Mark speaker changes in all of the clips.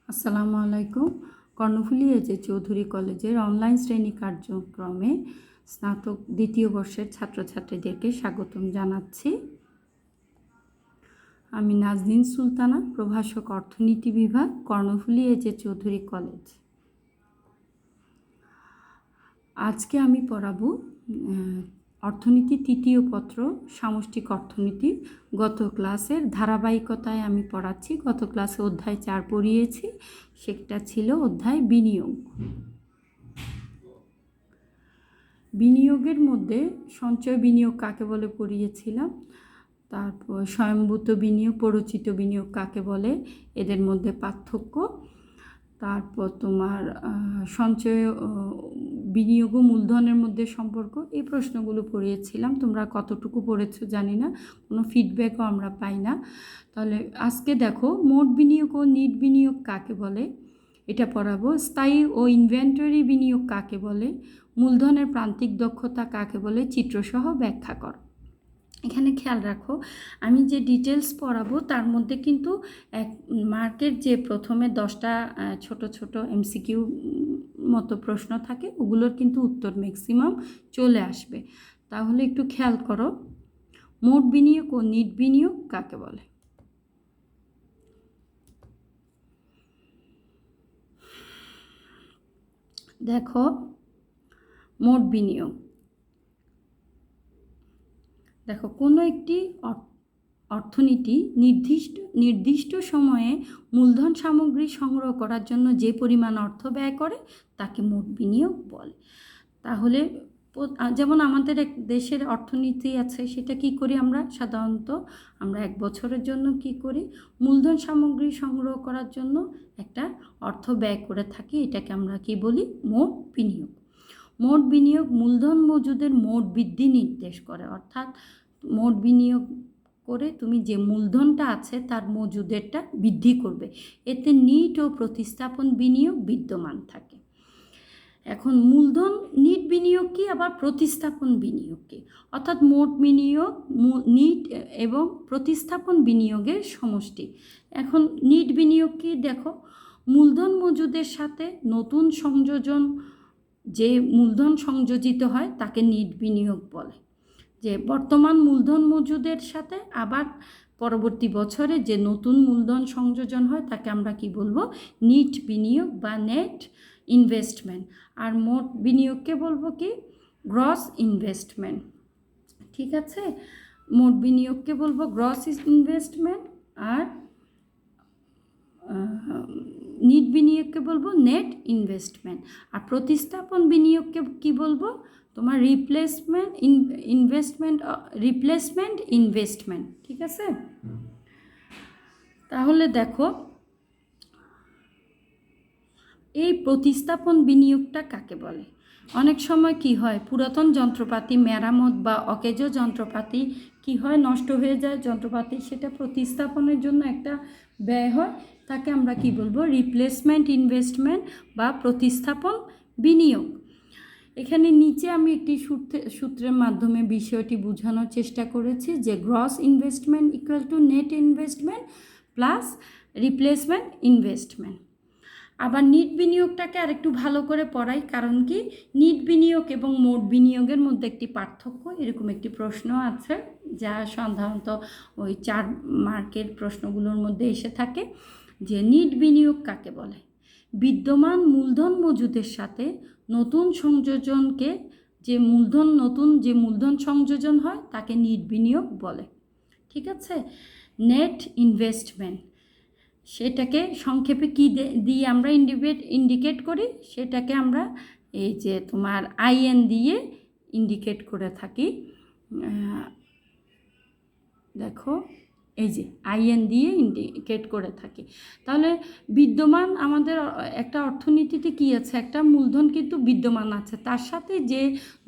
Speaker 1: আসসালামু আলাইকুম। কর্ণফুলী এজে চৌধুরী কলেজের অনলাইন শ্রেণী কার্যক্রমে স্নাতক দ্বিতীয় বর্ষের ছাত্রছাত্রীদেরকে স্বাগতম জানাচ্ছি। আমি নাজনীন সুলতানা, প্রভাষক অর্থনীতি বিভাগ, কর্ণফুলী এজে চৌধুরী কলেজ। আজকে আমি পড়াবো অর্থনীতি তৃতীয় পত্র সামষ্টিক অর্থনীতি। গত ক্লাসের ধারাবাহিকতায় আমি পড়াচ্ছি। গত ক্লাসে অধ্যায় 4 পড়িয়েছি, সেটা ছিল অধ্যায় বিনিয়োগ। বিনিয়োগের মধ্যে সঞ্চয় বিনিয়োগ কাকে বলে পড়িয়েছিলাম, তারপর স্বয়ংভূত বিনিয়োগ, প্ররোচিত বিনিয়োগ কাকে বলে, এদের মধ্যে পার্থক্য, তারপর তোমার সঞ্চয় বিনিয়োগ ও মূলধনের মধ্যে সম্পর্ক, এই প্রশ্নগুলো পড়িয়েছিলাম। তোমরা কতটুকু পড়েছো জানি না, কোনো ফিডব্যাকও আমরা পাই না। তাহলে আজকে দেখো মোট বিনিয়োগ ও নিট বিনিয়োগ কাকে বলে এটা পড়াবো। স্থায়ী ও ইনভেন্টরি বিনিয়োগ কাকে বলে, মূলধনের প্রান্তিক দক্ষতা কাকে বলে, চিত্রসহ ব্যাখ্যা করো। এখানে খেয়াল রাখো, আমি যে ডিটেলস পড়াবো তার মধ্যে কিন্তু এক মার্কের যে প্রথমে 10টা ছোট ছোট এমসিকিউ মতো প্রশ্ন থাকে, ওগুলোর কিন্তু উত্তর ম্যাক্সিমাম চলে আসবে। তাহলে একটু খেয়াল করো, মোট বিনিয়োগ ও নিট বিনিয়োগ কাকে বলে। দেখো, মোট বিনিয়োগ, দেখো কোনো একটি অর্থনীতি নির্দিষ্ট সময়ে মূলধন সামগ্রী সংগ্রহ করার জন্য যে পরিমাণ অর্থ ব্যয় করে তাকে মোট বিনিয়োগ বলে। তাহলে যেমন আমাদের এক দেশের অর্থনীতি আছে, সেটা কি করি আমরা সাধারণত, আমরা 1 বছরের জন্য কি করি, মূলধন সামগ্রী সংগ্রহ করার জন্য একটা অর্থ ব্যয় করে থাকি, এটাকে আমরা কি বলি, মোট বিনিয়োগ। মোট বিনিয়োগ মূলধন মজুদের মোট বৃদ্ধি নির্দেশ করে, অর্থাৎ মোট বিনিয়োগ করে তুমি যে মূলধনটা আছে তার মজুদেরটা বৃদ্ধি করবে, এতে নিট ও প্রতিস্থাপন বিনিয়োগ বিদ্যমান থাকে। এখন মূলধন নিট বিনিয়োগ কি, আবার প্রতিস্থাপন বিনিয়োগ কি, অর্থাৎ মোট বিনিয়োগ নিট এবং প্রতিস্থাপন বিনিয়োগের সমষ্টি। এখন নিট বিনিয়োগ কি, দেখো মূলধন মজুদের সাথে নতুন সংযোজন, যে মূলধন সংযোজিত হয় তাকে নিট বিনিয়োগ বলে। যে বর্তমান মূলধন মজুদের সাথে আবার পরবর্তী বছরে যে নতুন মূলধন সংযোজন হয় তাকে আমরা কি বলবো, নিট বিনিয়োগ বা নেট ইনভেস্টমেন্ট। আর মোট বিনিয়োগকে বলবো কি, গ্রস ইনভেস্টমেন্ট। ঠিক আছে, মোট বিনিয়োগকে বলবো গ্রস ইনভেস্টমেন্ট, আর নিট বিনিয়োগকে বলবো নেট ইনভেস্টমেন্ট। আর প্রতিস্থাপন বিনিয়োগকে কি বলবো, তোমার রিপ্লেসমেন্ট ইনভেস্টমেন্ট। ঠিক আছে, তাহলে দেখো এই প্রতিস্থাপন বিনিয়োগটা কাকে বলে। অনেক সময় কি হয়, পুরাতন যন্ত্রপাতি মেরামত বা অকেজো যন্ত্রপাতি কি হয়, নষ্ট হয়ে যায় যন্ত্রপাতি, সেটা প্রতিস্থাপনের জন্য একটা ব্যয় হয়, তাকে আমরা কি বলবো, রিপ্লেসমেন্ট ইনভেস্টমেন্ট বা প্রতিস্থাপন বিনিয়োগ। এখানে নিচে আমি একটি সূত্রের মাধ্যমে বিষয়টি বোঝানোর চেষ্টা করেছি, যে gross investment equal to net investment plus replacement investment. আবার নিট বিনিয়োগটাকে আরেকটু ভালো করে পড়াই, কারণ কি, নিট বিনিয়োগ এবং মোট বিনিয়োগের মধ্যে একটি পার্থক্য, এরকম একটি প্রশ্ন আছে যা সাধারণত ওই 4 মার্কের প্রশ্নগুলোর মধ্যে এসে থাকে, যে নিট বিনিয়োগ কাকে বলে, বিদ্যমান মূলধন মজুদের সাথে নতুন সংযোজনকে, যে মূলধন সংযোজন হয় তাকে নিট বিনিয়োগ বলে। ঠিক আছে, নেট ইনভেস্টমেন্ট, সেটাকে সংক্ষেপে কি দিয়ে আমরা ইন্ডিকেট করি, সেটাকে আমরা এই যে তোমার আইএন দিয়ে ইন্ডিকেট করে থাকি। দেখো এই যে আইএন দিয়ে ইন্ডিকেট করে থাকি। তাহলে বিদ্যমান আমাদের একটা অর্থনীতিতে কি আছে, একটা মূলধন কিন্তু বিদ্যমান আছে, তার সাথে যে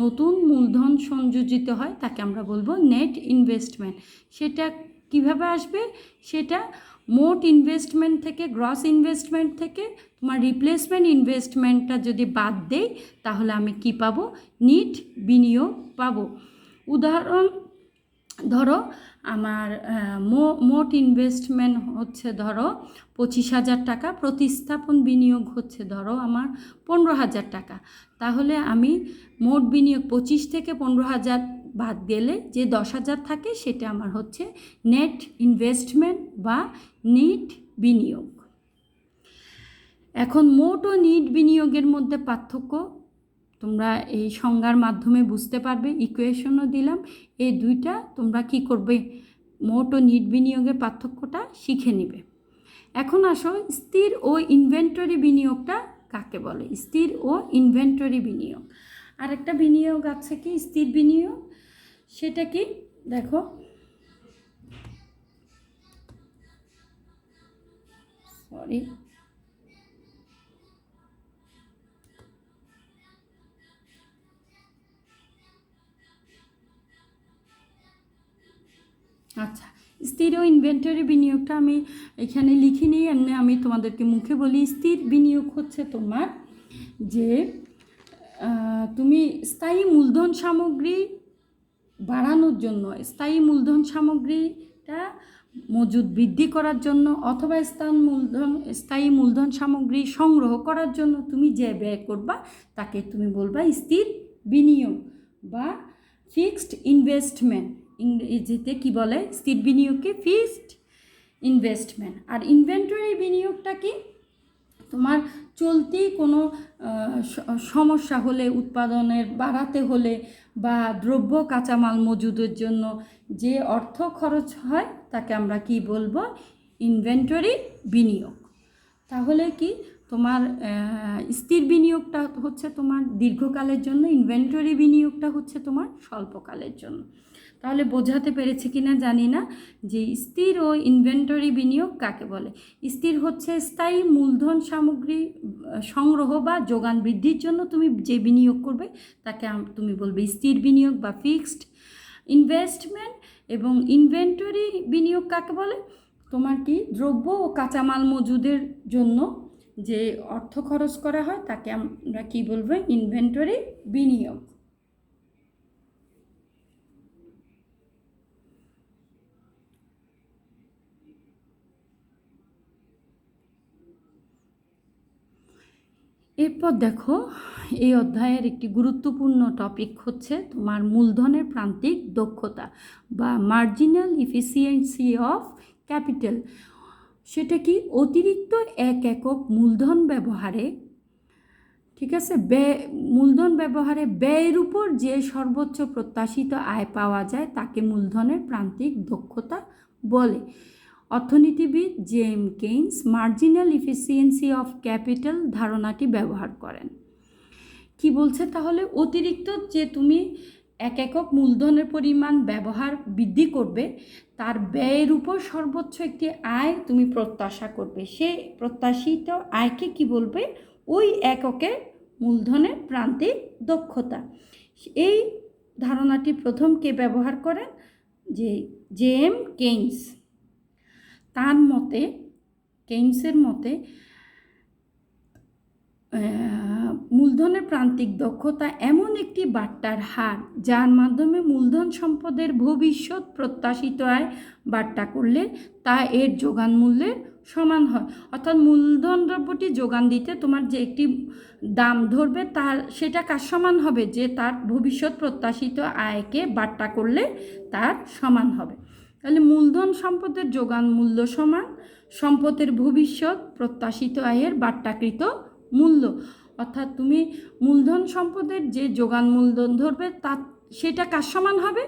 Speaker 1: নতুন মূলধন সংযোজিত হয় তাকে আমরা বলবো নেট ইনভেস্টমেন্ট। সেটা কিভাবে আসবে, সেটা মোট ইনভেস্টমেন্ট থেকে, গ্রস ইনভেস্টমেন্ট থেকে তোমার রিপ্লেসমেন্ট ইনভেস্টমেন্টটা যদি বাদ দেই তাহলে আমি কি পাবো, নিট বিনিয়োগ পাবো। উদাহরণ ধরো আমার মোট ইনভেস্টমেন্ট হচ্ছে ধরো 25,000 টাকা, প্রতিস্থাপন বিনিয়োগ হচ্ছে ধরো আমার 15,000 টাকা। তাহলে আমি মোট বিনিয়োগ 25 থেকে 15,000 বাদ গেলে যে 10,000 থাকে সেটা আমার হচ্ছে নেট ইনভেস্টমেন্ট বা নিট বিনিয়োগ। এখন মোট ও নিট বিনিয়োগের মধ্যে পার্থক্য তোমরা এই সংজ্ঞার মাধ্যমে বুঝতে পারবে, ইকুয়েশনও দিলাম। এই দুইটা তোমরা কি করবে, মোট ও নিট বিনিয়োগের পার্থক্যটা শিখে নিবে। এখন আসো স্থির ও ইনভেন্টরি বিনিয়োগটা কাকে বলে। স্থির ও ইনভেন্টরি বিনিয়োগ, আর একটা বিনিয়োগ আছে কি স্থির বিনিয়োগ, সেটা কি দেখো, সরি আচ্ছা, স্থির ও ইনভেন্টরি বিনিয়োগটা আমি এখানে লিখিনি, এমনি আমি তোমাদেরকে মুখে বলি। স্থির বিনিয়োগ হচ্ছে তোমার যে তুমি স্থায়ী মূলধন সামগ্রী বাড়ানোর জন্য, স্থায়ী মূলধন সামগ্রীটা মজুদ বৃদ্ধি করার জন্য অথবা স্থায়ী মূলধন সামগ্রী সংগ্রহ করার জন্য তুমি যে ব্যয় করবা তাকে তুমি বলবা স্থির বিনিয়োগ বা ফিক্সড ইনভেস্টমেন্ট। ইংরেজিতে কি বলে, স্থির বিনিয়োগকে ফিক্সড ইনভেস্টমেন্ট। আর ইনভেন্টরি বিনিয়োগটা কি, তোমার চলতি কোনো সমস্যা হলে, উৎপাদনের বাড়াতে হলে বা দ্রব্য কাঁচামাল মজুদের জন্য যে অর্থ খরচ হয় তাকে আমরা কি বলবো, ইনভেন্টরি বিনিয়োগ। তাহলে কি তোমার স্থির বিনিয়োগটা হচ্ছে তোমার দীর্ঘকালের জন্য, ইনভেন্টরি বিনিয়োগটা হচ্ছে তোমার স্বল্পকালের জন্য। তাহলে বোঝাতে পেরেছি কি না জানি না যে স্থির ও ইনভেন্টরি বিনিয়োগ কাকে বলে। স্থির হচ্ছে স্থায়ী মূলধন সামগ্রী সংগ্রহ বা যোগান বৃদ্ধির জন্য তুমি যে বিনিয়োগ করবে তাকে তুমি বলবে স্থির বিনিয়োগ বা ফিক্সড ইনভেস্টমেন্ট। এবং ইনভেন্টরি বিনিয়োগ কাকে বলে, তোমার কি দ্রব্য ও কাঁচামাল মজুদের জন্য যে অর্থ খরচ করা হয় তাকে আমরা কি বলবো, ইনভেন্টরি বিনিয়োগ। এরপর দেখো, এই অধ্যায়ের একটি গুরুত্বপূর্ণ টপিক হচ্ছে তোমার মূলধনের প্রান্তিক দক্ষতা বা মার্জিনাল ইফিসিয়েন্সি অফ ক্যাপিটাল। সেটা কি, অতিরিক্ত এক একক মূলধন ব্যবহারে, ঠিক আছে, মূলধন ব্যবহারে ব্যয়ের উপর যে সর্বোচ্চ প্রত্যাশিত আয় পাওয়া যায় তাকে মূলধনের প্রান্তিক দক্ষতা বলে। অর্থনীতিবিদ J M Keynes marginal efficiency of capital ধারণাটি ব্যবহার করেন। কি বলছে তাহলে, অতিরিক্ত যে তুমি এক একক মূলধনের পরিমাণ ব্যবহার বৃদ্ধি করবে তার ব্যয়ের উপর সর্বোচ্চ একটি আয় তুমি প্রত্যাশা করবে, সে প্রত্যাশিত আয়কে কি বলবে, ওই এককের মূলধনের প্রান্তিক দক্ষতা। এই ধারণাটি প্রথম কে ব্যবহার করেন, যে জেম কেইন্স। তার মতে, কেইন্সের মতে মূলধনের প্রান্তিক দক্ষতা এমন একটি বাট্টার হার যার মাধ্যমে মূলধন সম্পদের ভবিষ্যৎ প্রত্যাশিত আয় বাট্টা করলে তা এর যোগান মূল্যের সমান হয়। অর্থাৎ মূলধন দ্রব্যটি যোগান দিতে তোমার যে একটি দাম ধরবে তার সেটা কার সমান হবে, যে তার ভবিষ্যৎ প্রত্যাশিত আয়কে বাট্টা করলে তার সমান হবে। তাহলে মূলধন সম্পদের যোগান মূল্য সমান সম্পদের ভবিষ্যৎ প্রত্যাশিত আয়ের বাট্টাকৃত মূল্য। অর্থাৎ তুমি মূলধন সম্পদের যে যোগান মূলধন ধরবে তা সেটা কার সমান হবে,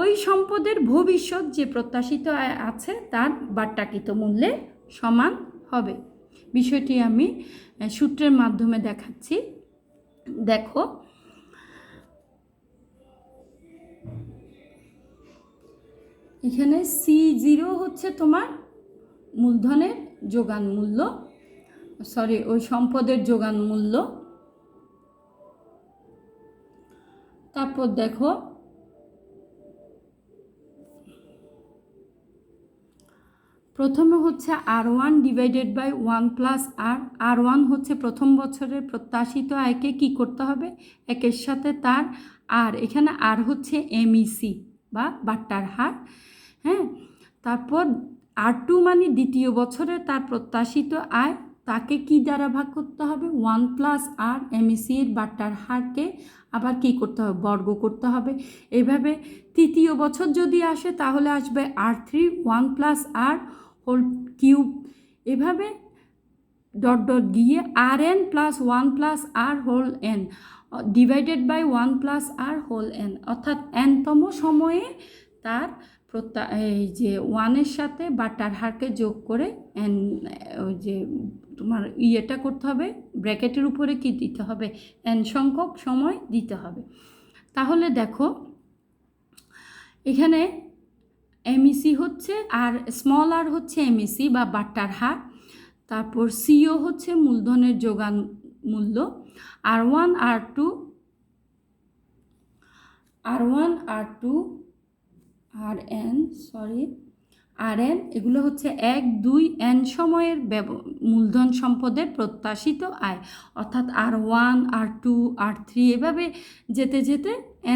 Speaker 1: ওই সম্পদের ভবিষ্যৎ যে প্রত্যাশিত আয় আছে তার বাট্টাকৃত মূল্যের সমান হবে। বিষয়টি আমি সূত্রের মাধ্যমে দেখাচ্ছি। দেখো, এখানে C0 হচ্ছে তোমার মূলধনের যোগান মূল্য, ওই সম্পদের যোগান মূল্য। তারপর দেখো, প্রথমে হচ্ছে R1 divided by 1 plus R1 হচ্ছে প্রথম বছরের প্রত্যাশিত আয়কে কি করতে হবে, একের সাথে তার আর, এখানে আর হচ্ছে MEC বা বাট্টার হার। হ্যাঁ, তারপর R2 মানে দ্বিতীয় বছরে তার প্রত্যাশিত আয়, তাকে কি দ্বারা ভাগ করতে হবে? 1+R এমএসির বাট্টার হারকে আবার কি করতে হবে? বর্গ করতে হবে। এভাবে তৃতীয় বছর যদি আসে তাহলে আসবে R3 1+R হোল কিউব। এভাবে ডট ডট গিয়ে RN + 1+R whole n divided by 1+R whole n, অর্থাৎ nতম সময়ে তার এই যে 1-এর সাথে বাট্টার হারকে যোগ করে n, ওই যে তোমার ইয়েটা করতে হবে, ব্র্যাকেটের উপরে কি দিতে হবে? n সংখ্যক সময় দিতে হবে। তাহলে দেখো এখানে এমইসি হচ্ছে, আর স্মল আর হচ্ছে এমইসি বা বাট্টার হার, তারপর সিও হচ্ছে মূলধনের যোগান মূল্য, R1 R2 RN এগুলো হচ্ছে 1, 2, n সময়ের মূলধন সম্পদের প্রত্যাশিত আয়, অর্থাৎ R1 R2 R3 এভাবে যেতে যেতে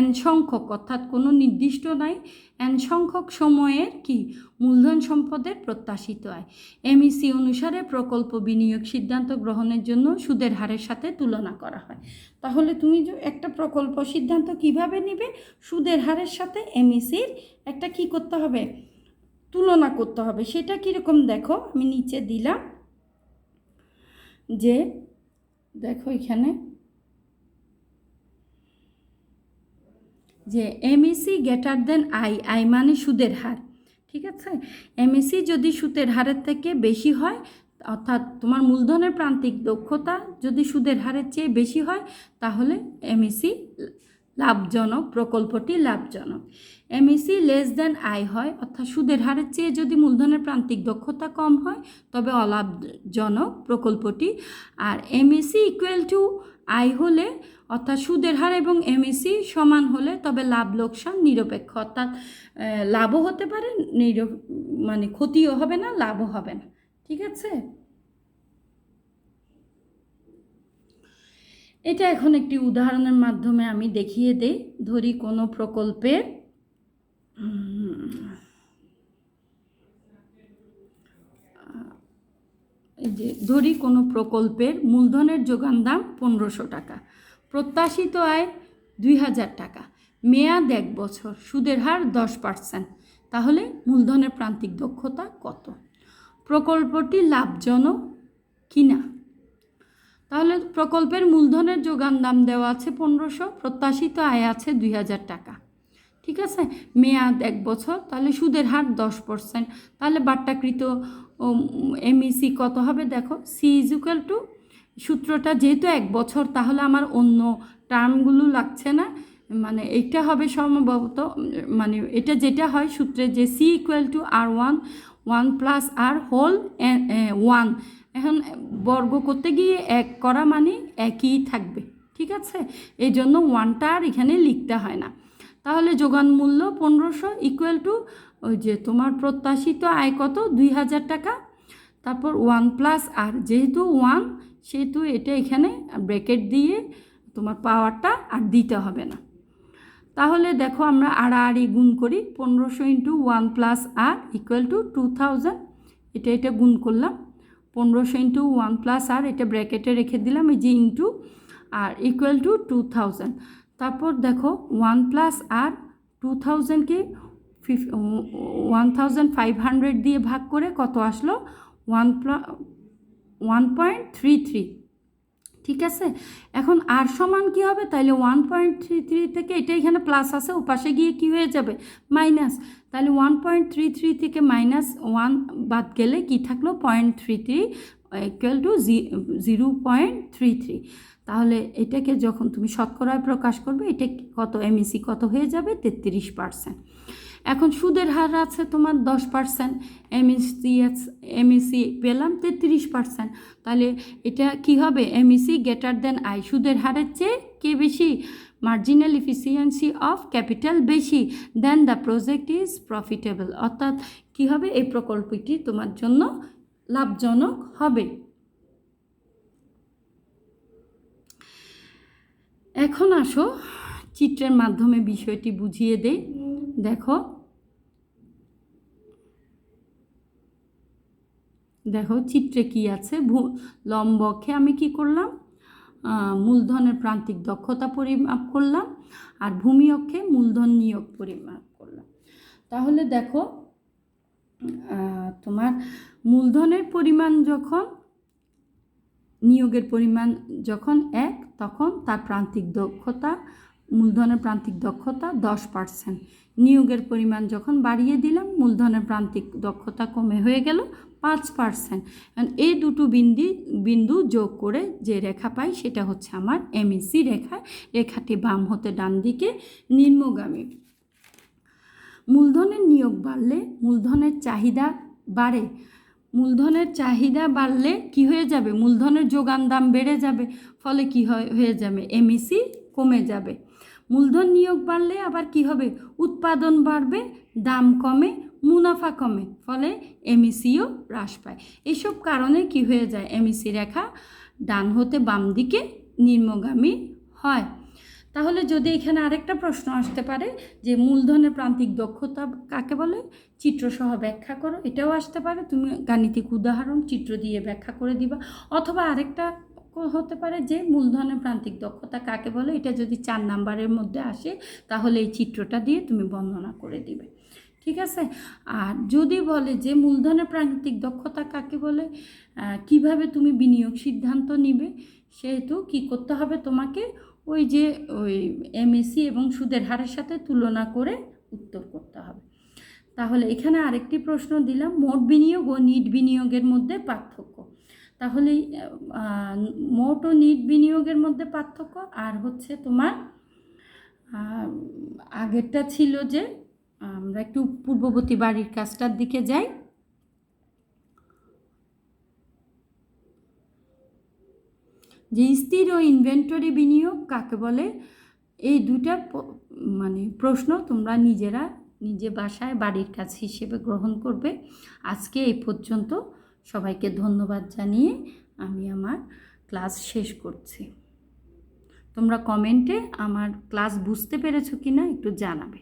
Speaker 1: n সংখ্যক, অর্থাৎ কোনো নির্দিষ্ট নাই, n সংখ্যক সময়ের কি মূলধন সম্পদের প্রত্যাশিত আয়। এমইসি অনুসারে প্রকল্প বিনিয়োগ সিদ্ধান্ত গ্রহণের জন্য সুদের হারের সাথে তুলনা করা হয়। তাহলে তুমি যে একটা প্রকল্প সিদ্ধান্ত কিভাবে নিবে? সুদের হারের সাথে এমইসির একটা কি করতে হবে? তুলনা করতে হবে। সেটা কীরকম দেখো, আমি নিচে দিলাম যে দেখো এখানে যে এমইসি গ্রেটার দেন আই মানে সুদের হার, ঠিক আছে? এমইসি যদি সুদের হারের থেকে বেশি হয়, অর্থাৎ তোমার মূলধনের প্রান্তিক দক্ষতা যদি সুদের হারের চেয়ে বেশি হয়, তাহলে এমইসি লাভজনক, প্রকল্পটি লাভজনক। এমইসি লেস দেন আই হয়, অর্থাৎ সুদের হারের চেয়ে যদি মূলধনের প্রান্তিক দক্ষতা কম হয় তবে অলাভজনক প্রকল্পটি। আর এমইসি ইকুয়াল টু আই হলে, অর্থাৎ সুদের হার এবং এমইসি সমান হলে তবে লাভ লোকসান নিরপেক্ষ, অর্থাৎ লাভও হতে পারে, মানে ক্ষতিও হবে না, লাভও হবে না, ঠিক আছে? এটা এখন একটি উদাহরণের মাধ্যমে আমি দেখিয়ে দেই। ধরি কোনো প্রকল্পের মূলধনের যোগান দাম 1500 টাকা, প্রত্যাশিত আয় 2000 টাকা, মেয়াদ 1 বছর, সুদের হার 10%, তাহলে মূলধনের প্রান্তিক দক্ষতা কত? প্রকল্পটি লাভজনক কিনা? তাহলে প্রকল্পের মূলধনের যোগান দাম দেওয়া আছে 1500, প্রত্যাশিত আয় আছে 2000 টাকা, ঠিক আছে? মেয়াদ 1 বছর, তাহলে সুদের হার 10%, তাহলে বাট্টাকৃত এমইসি কত হবে? দেখো সি ইজ ইকুয়াল টু, সূত্রটা যেহেতু 1 বছর, তাহলে আমার অন্য টার্মগুলো লাগছে না, মানে এইটা হবে সম্ভবত, মানে এটা যেটা হয় সূত্রে যে C equal to R1 1+R whole 1, এখন বর্গ করতে গিয়ে 1 করা মানে একই থাকবে, ঠিক আছে? এই জন্য 1টা আর এখানে লিখতে হয় না। তাহলে যোগান মূল্য 1500 ইকুয়াল টু ওই যে তোমার প্রত্যাশিত আয় কত? 2000 টাকা, তারপর 1+R, যেহেতু 1 সেহেতু এটা এখানে ব্র্যাকেট দিয়ে তোমার পাওয়ারটা আর দিতে হবে না। তাহলে দেখো আমরা আড়াআড়ি গুণ করি, 1500 × 1+R ইকুয়াল টু 2000, এটা গুণ করলাম, 1500 × 1+R এটা ব্র্যাকেটে রেখে দিলাম, এই যে ইন্টু আর ইকুয়াল টু 2000। তারপর দেখো 1+R 2000কে 1500 দিয়ে ভাগ করে কত আসলো? 1.33, ঠিক আছে? এখন আর সমান কি হবে? তাহলে 1.33 থেকে এটা এখানে প্লাস আছে, ওপাশে গিয়ে কি হয়ে যাবে? মাইনাস। তাহলে 1.33 থেকে -1 বাদ গেলে কি থাকলো? 0.33 ইকুয়াল টু 0.33। তাহলে এটাকে যখন তুমি শতকরায় প্রকাশ করবে, এটা কত? এমইসি কত হয়ে যাবে? 33%। এখন সুদের হার আছে তোমার 10%, এমইসি পেলাম 33%, তাহলে এটা কি হবে? এমইসি গ্রেটার দেন আই, সুদের হারের চেয়ে কে বেশি? মার্জিনাল এফিসিয়েন্সি অফ ক্যাপিটাল বেশি, দেন দ্য প্রজেক্ট ইজ প্রফিটেবল, অর্থাৎ কি হবে? এই প্রকল্পটি তোমার জন্য লাভজনক হবে। এখন আসো চিত্রের মাধ্যমে বিষয়টি বুঝিয়ে দেই। দেখো দেখো চিত্রে কি আছে, লম্ব অক্ষে আমি কি করলাম, মূলধনের প্রান্তিক দক্ষতা পরিমাপ করলাম, আর ভূমি অক্ষে মূলধন নিয়োগ পরিমাপ করলাম। তাহলে দেখো তোমার মূলধনের পরিমাণ যখন নিয়োগের পরিমাণ যখন এক, তখন তার প্রান্তিক দক্ষতা, মূলধনের প্রান্তিক দক্ষতা 10%। নিয়োগের পরিমাণ যখন বাড়িয়ে দিলাম, মূলধনের প্রান্তিক দক্ষতা কমে হয়ে গেল 5%। এই দুটো বিন্দু যোগ করে যে রেখা পাই সেটা হচ্ছে আমার এমইসি রেখা। রেখাটি বাম হতে ডান দিকে নিম্নগামী। মূলধনের নিয়োগ বাড়লে মূলধনের চাহিদা বাড়ে। মূলধনের চাহিদা বাড়লে কি হয়ে যাবে, মূলধনের যোগান দাম বেড়ে যাবে, ফলে কি হয়ে যাবে, এমইসি কমে যাবে। মূলধন নিয়োগ বাড়লে আবার কি হবে, উৎপাদন বাড়বে, দাম কমে, মুনাফা কমে, ফলে এমইসিও হ্রাস পায়। এসব কারণে কি হয়ে যায়, এমইসি রেখা ডান হতে বাম দিকে নিম্নগামী হয়। তাহলে যদি এখানে আরেকটা প্রশ্ন আসতে পারে যে মূলধনের প্রান্তিক দক্ষতা কাকে বলে, চিত্রসহ ব্যাখ্যা করো, এটাও আসতে পারে। তুমি গাণিতিক উদাহরণ চিত্র দিয়ে ব্যাখ্যা করে দিবা। অথবা আরেকটা হতে পারে যে মূলধনের প্রান্তিক দক্ষতা কাকে বলে, এটা যদি 4 নাম্বারের মধ্যে আসে তাহলে এই চিত্রটা দিয়ে তুমি বর্ণনা করে দিবে। ঠিক আছে। আর যদি বলে যে মূলধনের প্রান্তিক দক্ষতা কাকে বলে, কিভাবে তুমি বিনিয়োগ সিদ্ধান্ত নিবে, সেহেতু কি করতে হবে, তোমাকে ওই এমএসি এবং সুদের হারের সাথে তুলনা করে উত্তর করতে হবে। তাহলে এখানে আরেকটি প্রশ্ন দিলাম, মোট বিনিয়োগ ও নিট বিনিয়োগের মধ্যে পার্থক্য। তাহলে মোট ও নিট বিনিয়োগের মধ্যে পার্থক্য, আর হচ্ছে তোমার আগেরটা ছিল যে, আমরা একটু পূর্ববর্তী বাড়ির কাজটার দিকে যাই। যে স্থির ও ইনভেন্টরি বিনিয়োগ কাকে বলে, এই দুটা প্রশ্ন তোমরা নিজে বাসায় বাড়ির কাজ হিসেবে গ্রহণ করবে। আজকে এই পর্যন্ত। সবাইকে ধন্যবাদ জানিয়ে আমি আমার ক্লাস শেষ করছি। তোমরা কমেন্টে আমার ক্লাস বুঝতে পেরেছো কিনা একটু জানাবে।